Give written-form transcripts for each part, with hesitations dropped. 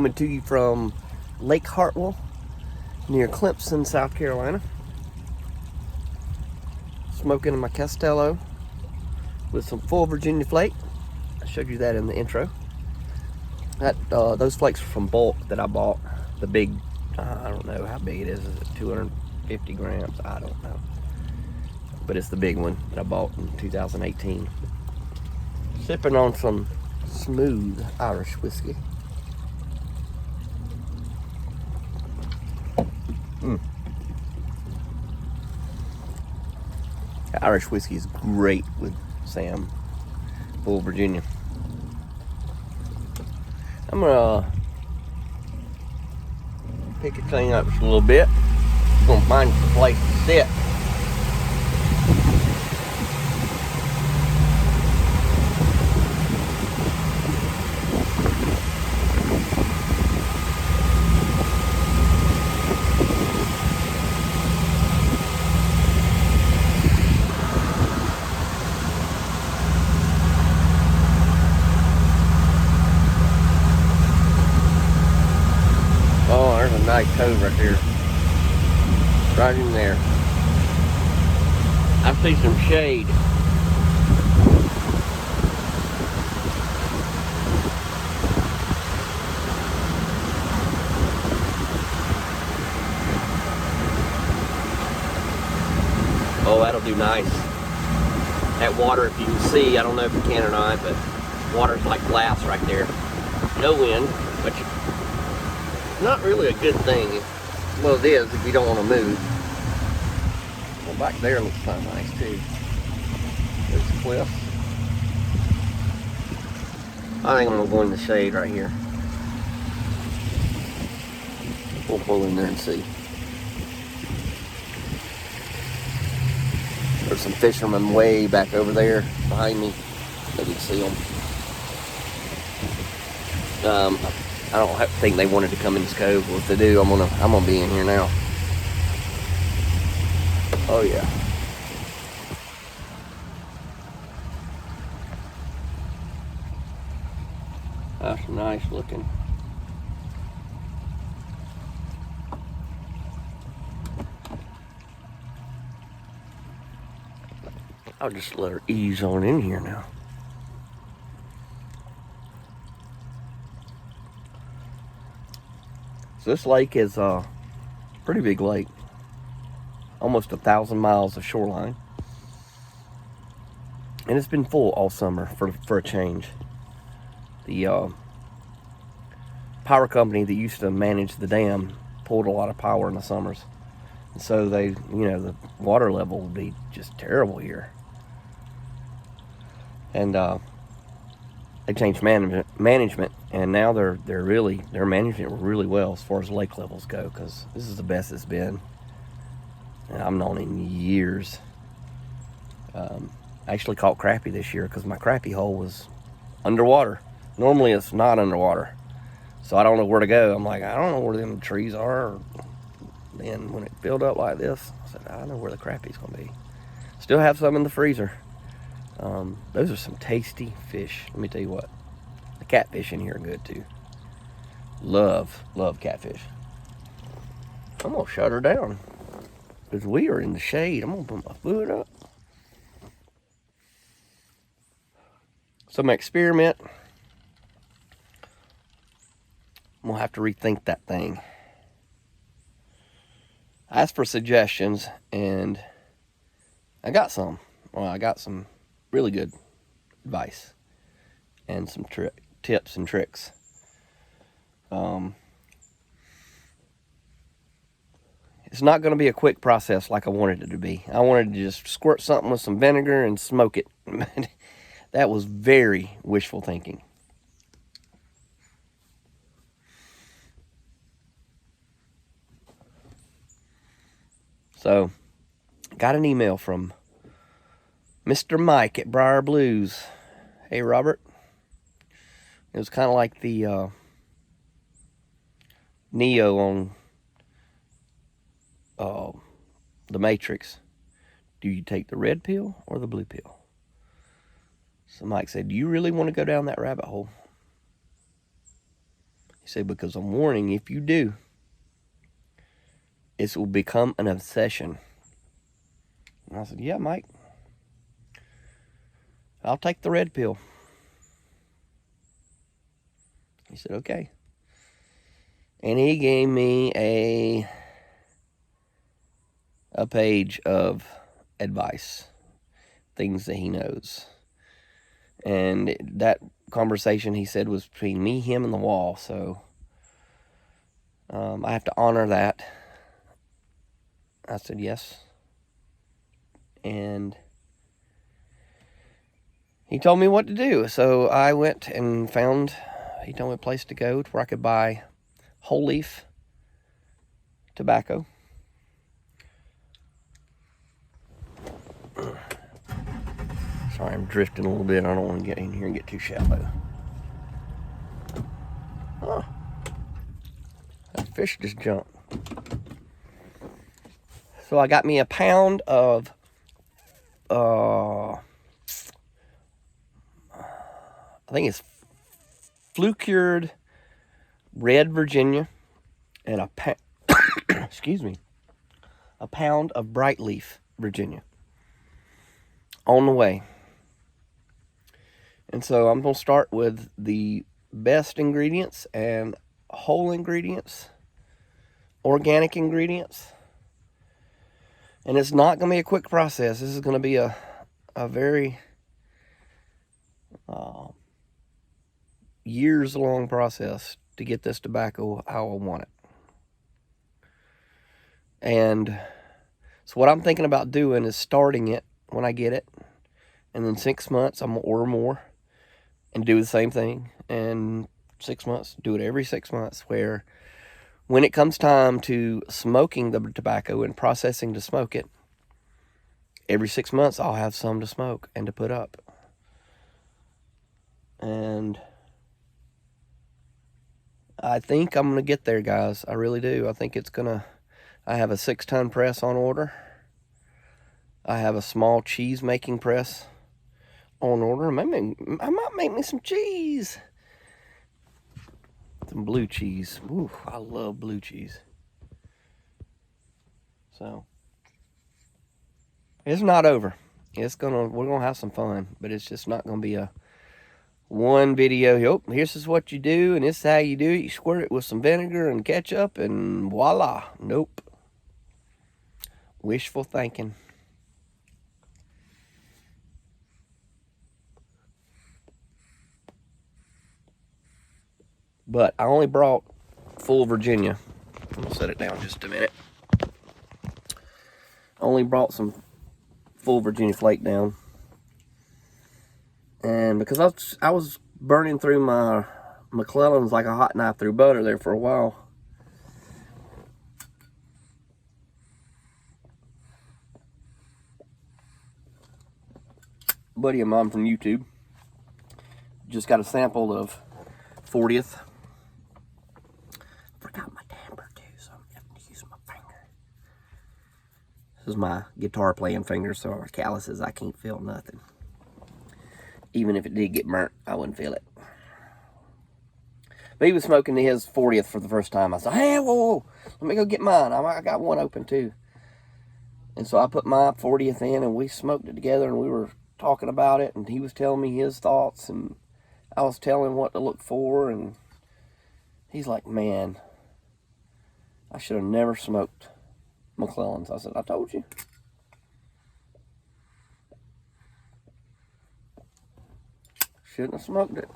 coming to you from Lake Hartwell near Clemson, South Carolina. Smoking my Castello with some full Virginia flake. I showed you that in the intro. Those flakes are from bulk that I bought. The big, I don't know how big it is. Is it 250 grams? I don't know. But it's the big one that I bought in 2018. Sipping on some smooth Irish whiskey. Irish whiskey is great with Sam Full Virginia. I'm gonna pick the thing up just a little bit. I'm gonna find a place to sit. Oh, there's a nice toad right there. Right in there. I see some shade. Oh, that'll do nice. That water, if you can see, I don't know if you can or not, but water's like glass right there. No wind, but not really a good thing. Well, it is if you don't want to move. Well, back there looks kind of nice too. There's the cliffs. I think I'm gonna go in the shade right here. We'll pull in there and see. There's some fishermen way back over there behind me. Maybe you can see them. I don't think they wanted to come in this cove. Well, if they do, I'm gonna be in here now. Oh yeah. That's nice looking. I'll just let her ease on in here now. So this lake is a pretty big lake. Almost 1,000 miles of shoreline. And it's been full all summer for a change. The power company that used to manage the dam pulled a lot of power in the summers. And so the water level would be just terrible here. And they changed management, and now they're managing it really well as far as lake levels go, because this is the best it's been. And I've known in years. I actually caught crappie this year because my crappie hole was underwater. Normally it's not underwater, so I don't know where to go. I'm like, I don't know where them trees are. Then when it filled up like this, I said, I know where the crappie's gonna be. Still have some in the freezer. Those are some tasty fish. Let me tell you what, the catfish in here are good too. Love catfish. I'm gonna shut her down because we are in the shade. I'm gonna put my foot up. So my experiment, I'm gonna have to rethink that thing. I asked for suggestions and I got some. Well, I got some really good advice and some tips and tricks. It's not going to be a quick process like I wanted it to be. I wanted to just squirt something with some vinegar and smoke it. That was very wishful thinking. So, got an email from Mr. Mike at Briar Blues. Hey, Robert. It was kind of like the Neo on the Matrix. Do you take the red pill or the blue pill? So Mike said, do you really want to go down that rabbit hole? He said, because I'm warning, if you do, it will become an obsession. And I said, yeah, Mike, I'll take the red pill. He said, okay. And he gave me a page of advice, things that he knows. And that conversation, he said, was between me, him, and the wall. So I have to honor that. I said yes. And he told me what to do. So I went and he told me a place to go to where I could buy whole leaf tobacco. Sorry, I'm drifting a little bit. I don't want to get in here and get too shallow. Huh. That fish just jumped. So I got me a pound of I think it's flue-cured red Virginia, and excuse me, a pound of bright leaf Virginia on the way. And so I'm going to start with the best ingredients and whole ingredients, organic ingredients. And it's not going to be a quick process. This is going to be a very years-long process to get this tobacco how I want it. And so what I'm thinking about doing is starting it when I get it. And then 6 months, I'm going to order more and do the same thing. And 6 months, do it every 6 months, where when it comes time to smoking the tobacco and processing to smoke it, every 6 months I'll have some to smoke and to put up. And I think I'm going to get there, guys. I really do. I think it's going to... I have a 6-ton press on order. I have a small cheese making press on order. I might make me some cheese. Some blue cheese. Ooh, I love blue cheese. So it's not over. We're gonna have some fun, but it's just not gonna be a one video. Oh, here's just what you do, and this is how you do it. You squirt it with some vinegar and ketchup, and voila. Nope. Wishful thinking. But I only brought full Virginia. I'm gonna set it down just a minute. I only brought some full Virginia flake down. And because I was burning through my McClelland's like a hot knife through butter there for a while. Buddy of mine from YouTube just got a sample of 40th. Forgot my tamper too, so I'm having to use my finger. This is my guitar playing finger, so our calluses, I can't feel nothing. Even if it did get burnt, I wouldn't feel it. But he was smoking his 40th for the first time. I said, hey, whoa, let me go get mine. I got one open too. And so I put my 40th in, and we smoked it together, and we were talking about it, and he was telling me his thoughts, and I was telling him what to look for, and he's like, man, I should have never smoked McClelland's. I said, I told you. Shouldn't have smoked it.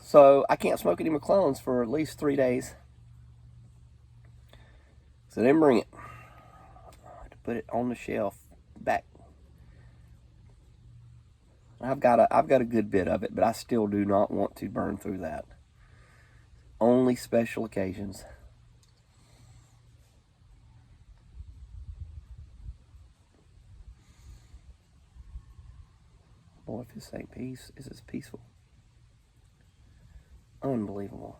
So I can't smoke any McClelland's for at least 3 days. So then bring it. I have to put it on the shelf back. I've got a good bit of it, but I still do not want to burn through that. Only special occasions. Boy, if this ain't peace, this is peaceful. Unbelievable.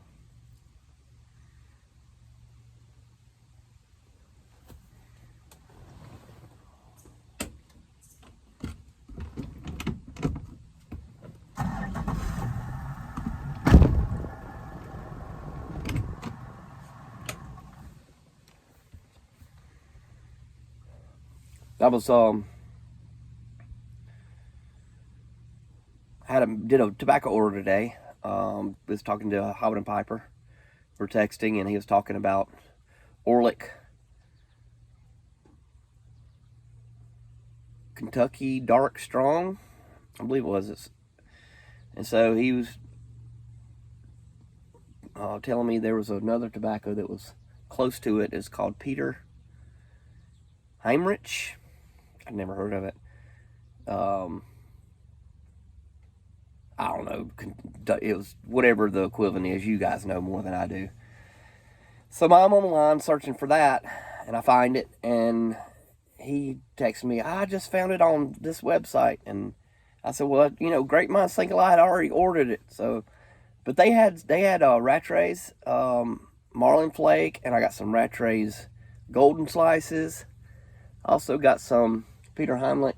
I was did a tobacco order today. Was talking to Hobbit and Piper. We're texting, and he was talking about Orlick, Kentucky Dark Strong, I believe it was. And so he was telling me there was another tobacco that was close to it. It's called Peter Heinrich. I've never heard of it. I don't know. It was whatever the equivalent is. You guys know more than I do. So I'm online searching for that, and I find it, and he texts me, I just found it on this website. And I said, well, great minds think alike. I had already ordered it. So, but they had Rattray's Marlin Flake, and I got some Rattray's Golden Slices. Also got some Peter Heimlich,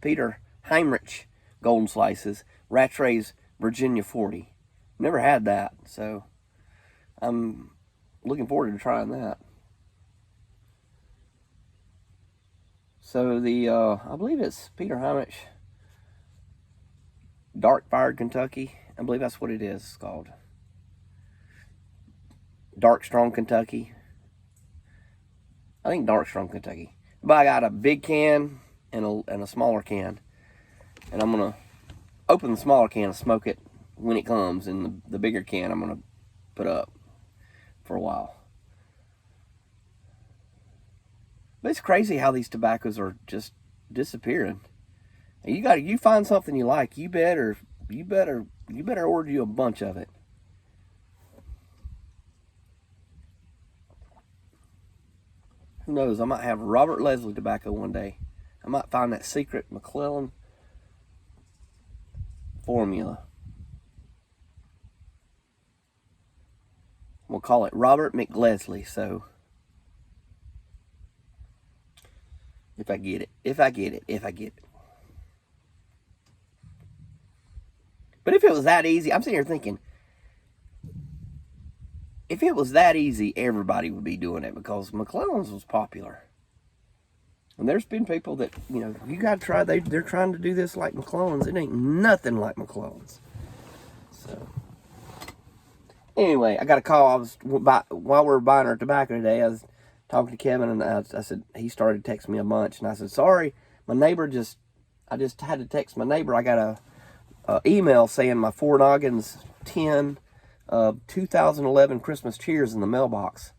Peter Heinrich Golden Slices, Rattray's Virginia 40. Never had that, so I'm looking forward to trying that. So I believe it's Peter Heinrich Dark Fired Kentucky. I believe that's what it is. It's called Dark Strong Kentucky. I think Dark Strong Kentucky. But I got a big can and a smaller can, and I'm gonna open the smaller can and smoke it when it comes, and the bigger can I'm gonna put up for a while. But it's crazy how these tobaccos are just disappearing. And you find something you like, you better order you a bunch of it. Who knows? I might have Robert Leslie tobacco one day. I might find that secret McClelland formula. We'll call it Robert McLeslie. So if I get it. But if it was that easy, I'm sitting here thinking, if it was that easy, everybody would be doing it, because McClelland's was popular. And there's been people that, you got to try, they're trying to do this like McClelland's. It ain't nothing like McClelland's. So, anyway, I got a call. While we were buying our tobacco today, I was talking to Kevin, and I said, he started texting me a bunch. And I said, sorry, my neighbor I just had to text my neighbor. I got a email saying my Four Noggins 10 2011 Christmas cheers in the mailbox.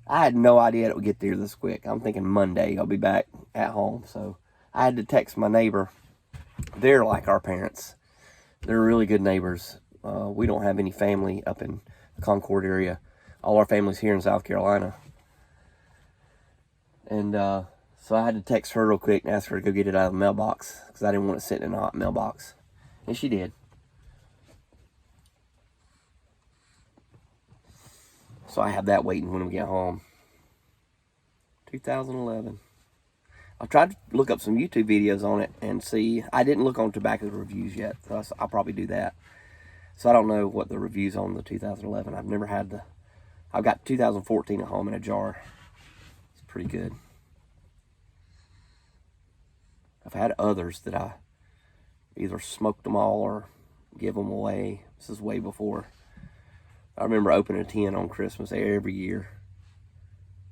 I had no idea it would get there this quick. I'm thinking Monday I'll be back at home. So I had to text my neighbor. They're like our parents. They're really good neighbors. We don't have any family up in the Concord area. All our family's here in South Carolina. And so I had to text her real quick and ask her to go get it out of the mailbox, because I didn't want it sitting in a hot mailbox. And she did. So I have that waiting when we get home. 2011. I tried to look up some YouTube videos on it and see. I didn't look on tobacco reviews yet. So I'll probably do that. So I don't know what the reviews on the 2011. I've never had I've got 2014 at home in a jar. It's pretty good. I've had others that I either smoked them all or give them away. This is way before. I remember opening a 10 on Christmas every year,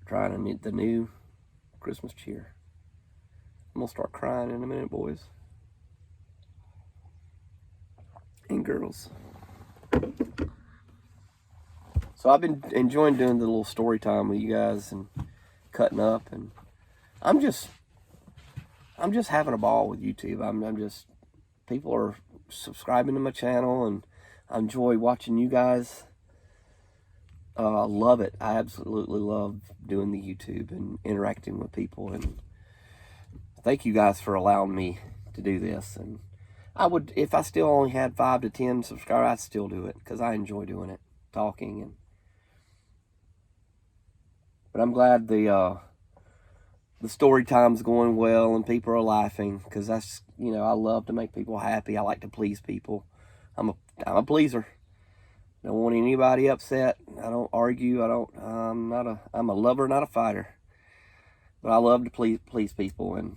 trying the new Christmas cheer. I'm going to start crying in a minute, boys and girls. So I've been enjoying doing the little story time with you guys and cutting up, and I'm just having a ball with YouTube. People are subscribing to my channel, and I enjoy watching you guys. I love it. I absolutely love doing the YouTube and interacting with people, and thank you guys for allowing me to do this. And I would, if I still only had 5 to 10 subscribers, I'd still do it, because I enjoy doing it, talking. But I'm glad the story time's going well and people are laughing, because that's, I love to make people happy. I like to please people. I'm a pleaser. Don't want anybody upset. I don't argue. I'm a lover, not a fighter. But I love to please people, and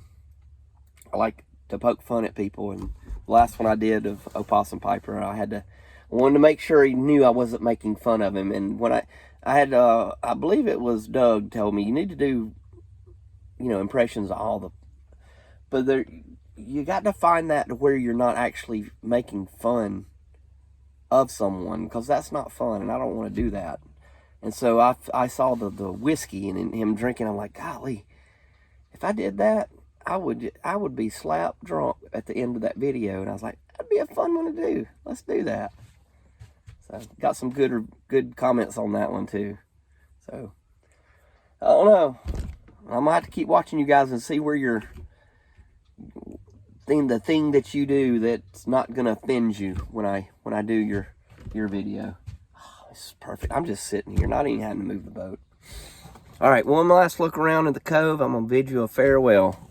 I like to poke fun at people. And the last one I did of Opossum Piper, I wanted to make sure he knew I wasn't making fun of him. And when I had, I believe it was Doug told me, you need to do, impressions of all the, but you got to find that to where you're not actually making fun of someone, because that's not fun, and I don't want to do that. And so I saw the whiskey and him drinking. I'm like, golly, if I did that, I would be slap drunk at the end of that video. And I was like, that'd be a fun one to do. Let's do that. So got some good comments on that one too. So I don't know. I'm gonna have to keep watching you guys and see where the thing that you do that's not gonna offend you when I do your video. Oh, this is perfect. I'm just sitting here, not even having to move the boat. All right, one last look around at the cove. I'm gonna bid you a farewell.